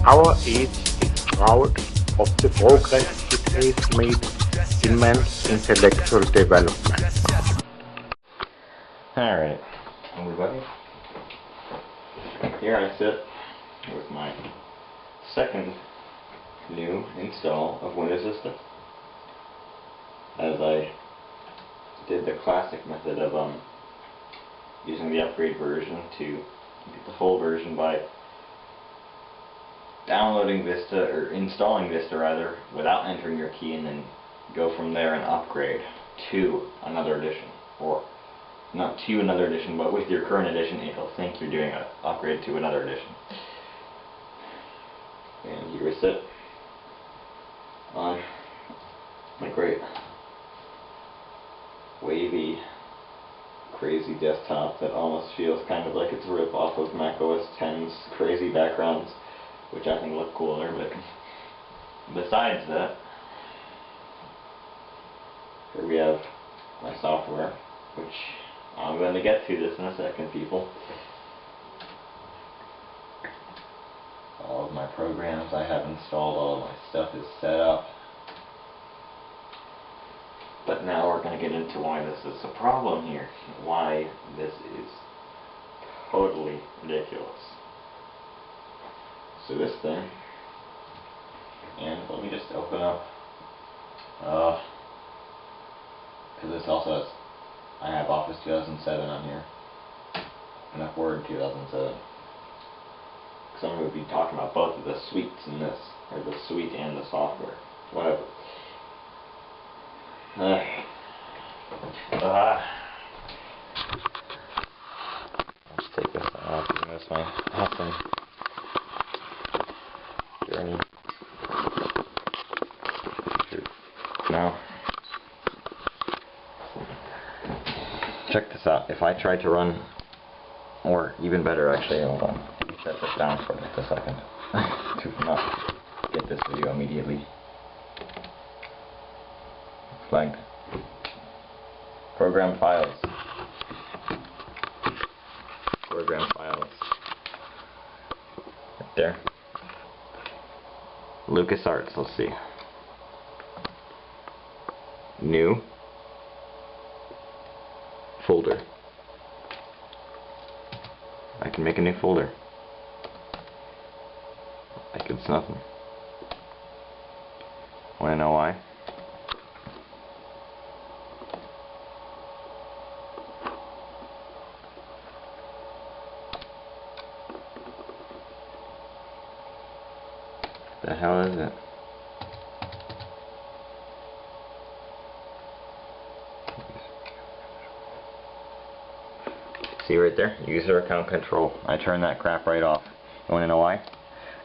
Our age is proud of the progress it has made in man's intellectual development. Alright, everybody. Here I sit with my second new install of Windows Vista. As I did the classic method of using the upgrade version to get the full version by downloading Vista, or installing Vista rather, without entering your key, and then go from there and upgrade to another edition. Or not to another edition, but with your current edition it'll think you're doing an upgrade to another edition. And here we sit on my great wavy, crazy desktop that almost feels kind of like it's a rip off of Mac OS X's crazy backgrounds, which I think look cooler. But besides that, here we have my software, which I'm going to get to this in a second, people. All of my programs I have installed, all of my stuff is set up. But now we're going to get into why this is a problem here. Why this is totally ridiculous. So this thing, and let me just open up, because this also has, I have Office 2007 on here, and Word 2007. Someone would be talking about both of the suites in this, or the suite and the software, whatever. Let's take this off, and that's my awesome journey. Now, check this out. If I try to run, or even better actually, hold on, let me set this down for just a second to not get this video immediately flagged. Program files. Program files. Right there. LucasArts, let's see. New folder. I can make a new folder. Like it's nothing. Wanna know why? The hell is it? See right there? User account control. I turned that crap right off. You wanna know why?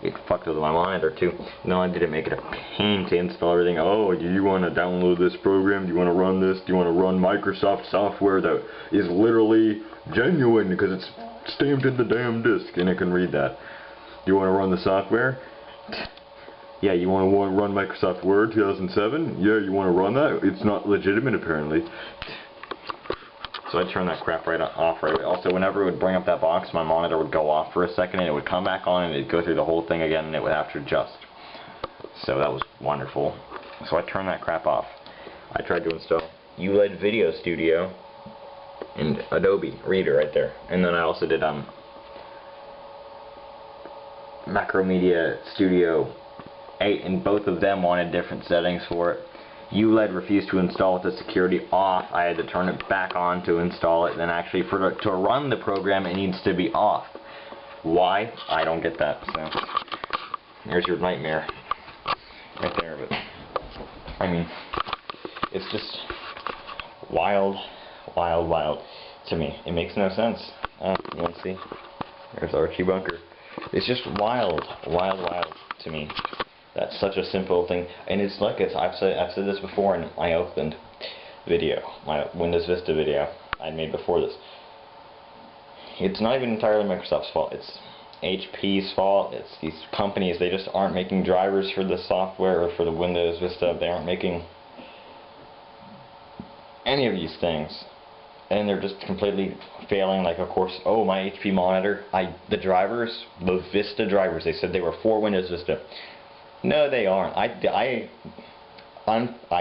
It fucked with my monitor too. No, I didn't make it a pain to install everything. Oh, do you wanna download this program? Do you wanna run this? Do you wanna run Microsoft software that is literally genuine because it's stamped in the damn disk and it can read that? Do you wanna run the software? Yeah, you want to run Microsoft Word 2007? Yeah, you want to run that? It's not legitimate apparently. So I turned that crap right off right away. Also, whenever it would bring up that box, my monitor would go off for a second and it would come back on and it'd go through the whole thing again and it would have to adjust. So that was wonderful. So I turned that crap off. I tried to install ULED Video Studio and Adobe Reader right there. And then I also did Macromedia Studio 8, and both of them wanted different settings for it. ULED refused to install with the security off. I had to turn it back on to install it. Then actually to run the program it needs to be off. Why? I don't get that. So there's your nightmare right there. But I mean, it's just wild to me. It makes no sense. You want to see? There's Archie Bunker. It's just wild to me. That's such a simple thing, and it's like I've said this before in my Oakland video, my Windows Vista video I made before this. It's not even entirely Microsoft's fault. It's HP's fault. It's these companies. They just aren't making drivers for the software or for the Windows Vista. They aren't making any of these things. and they're just completely failing. Like, of course, oh, my HP monitor, the drivers, the Vista drivers, they said they were for Windows Vista. No, they aren't. I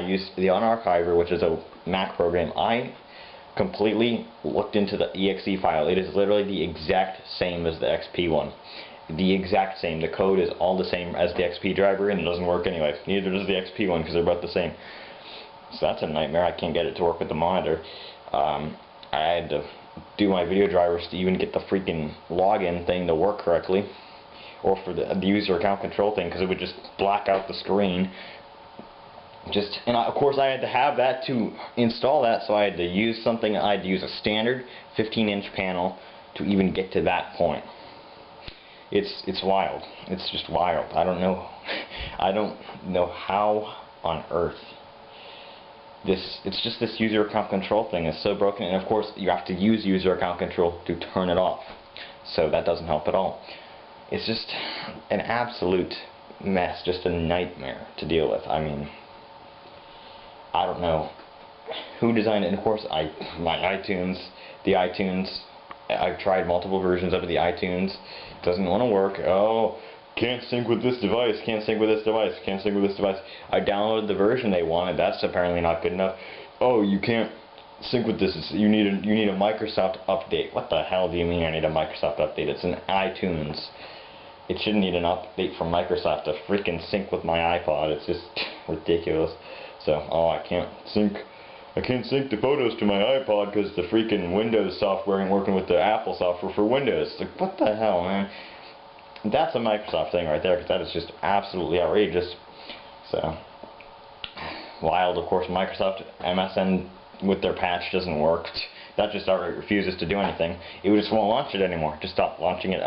used the Unarchiver, which is a Mac program. I completely looked into the exe file. It is literally the exact same as the XP one. The exact same. The code is all the same as the XP driver, and it doesn't work anyway. Neither does the XP one, because they're both the same. So that's a nightmare. I can't get it to work with the monitor. I had to do my video drivers to even get the freaking login thing to work correctly, or for the user account control thing, because it would just black out the screen. And of course I had to have that to install that, so I had to use something. I had to use a standard 15-inch panel to even get to that point. It's wild. It's just wild. I don't know how on earth it's just this user account control thing is so broken, and of course you have to use user account control to turn it off, so that doesn't help at all. It's just an absolute mess, just a nightmare to deal with. I mean, I don't know who designed it. And of course, the iTunes, I've tried multiple versions of the iTunes. It doesn't want to work. Oh, can't sync with this device, can't sync with this device, can't sync with this device. I downloaded the version they wanted. That's apparently not good enough. Oh, you can't sync with this. You need a Microsoft update. What the hell do you mean I need a Microsoft update? It's an iTunes. It shouldn't need an update from Microsoft to freaking sync with my iPod. It's just ridiculous. So, oh, I can't sync the photos to my iPod because the freaking Windows software ain't working with the Apple software for Windows. Like, what the hell, man? That's a Microsoft thing right there, because that is just absolutely outrageous. So, wild. Of course, Microsoft MSN with their patch doesn't work. That just outright refuses to do anything. It just won't launch it anymore. Just stop launching it.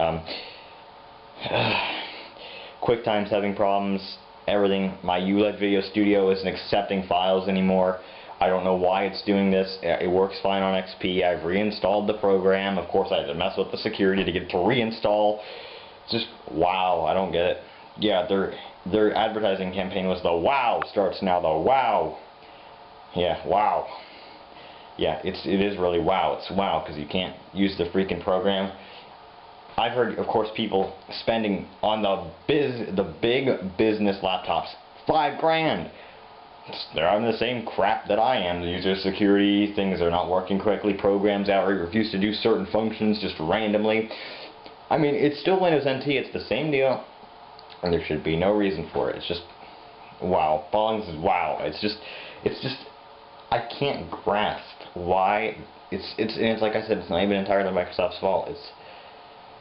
QuickTime's having problems. Everything. My ULED Video Studio isn't accepting files anymore. I don't know why it's doing this. It works fine on XP. I've reinstalled the program. Of course, I had to mess with the security to get it to reinstall. It's just, wow, I don't get it. Yeah, their advertising campaign was the wow starts now, the wow. Yeah, wow. Yeah, it is really wow. It's wow, because you can't use the freaking program. I've heard, of course, people spending on the big business laptops $5 grand. They're having the same crap that I am. The user security, things are not working correctly, programs outright refuse to do certain functions just randomly. I mean, it's still Windows NT, it's the same deal, and there should be no reason for it. It's just, wow. Ballings is wow. It's just, I can't grasp why, and it's like I said, it's not even entirely Microsoft's fault.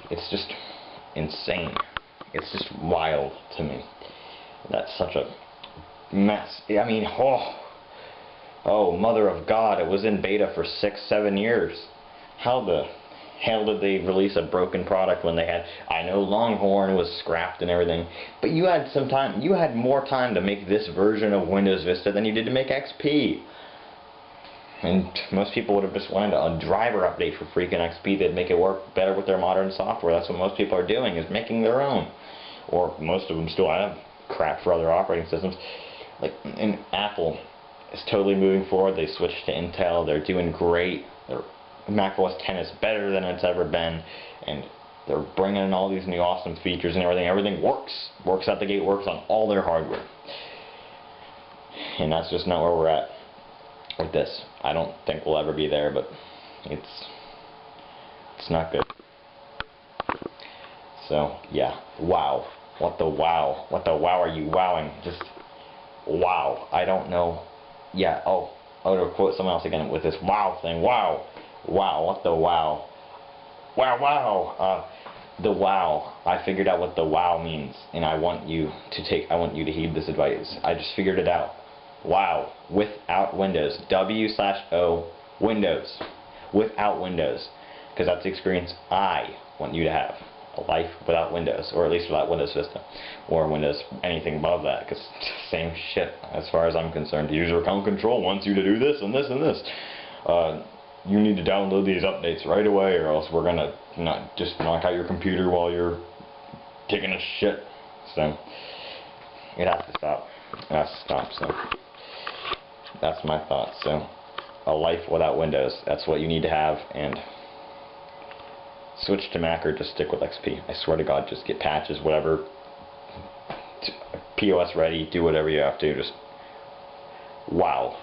It's just insane. It's just wild to me. That's such a mess. I mean, oh, mother of God, it was in beta for 6-7 years. How the hell did they release a broken product when they had, I know Longhorn was scrapped and everything, but you had some time, you had more time to make this version of Windows Vista than you did to make XP. And most people would have just wanted a driver update for freaking XP that'd make it work better with their modern software. That's what most people are doing, is making their own. Or most of them still have crap for other operating systems. Like, and Apple is totally moving forward. They switched to Intel. They're doing great. macOS 10 is better than it's ever been, and they're bringing in all these new awesome features and everything. Everything works out the gate, works on all their hardware. And that's just not where we're at with this. I don't think we'll ever be there, but it's not good. So yeah, wow. What the wow? What the wow are you wowing? Just wow. I don't know. Yeah. Oh, to quote someone else again with this wow thing. Wow. Wow. What the wow? Wow. Wow. The wow. I figured out what the wow means, and I want you to heed this advice. I just figured it out. Wow. Without Windows. W/O Windows. Without Windows. Because that's the experience I want you to have. A life without Windows, or at least without Windows Vista, or Windows anything above that, because same shit as far as I'm concerned. User account control wants you to do this and this and this. You need to download these updates right away, or else we're gonna just knock out your computer while you're taking a shit. So it has to stop. It has to stop. So that's my thoughts. So a life without Windows. That's what you need to have, and switch to Mac or just stick with XP. I swear to God, just get patches, whatever. POS ready, do whatever you have to. Just wow.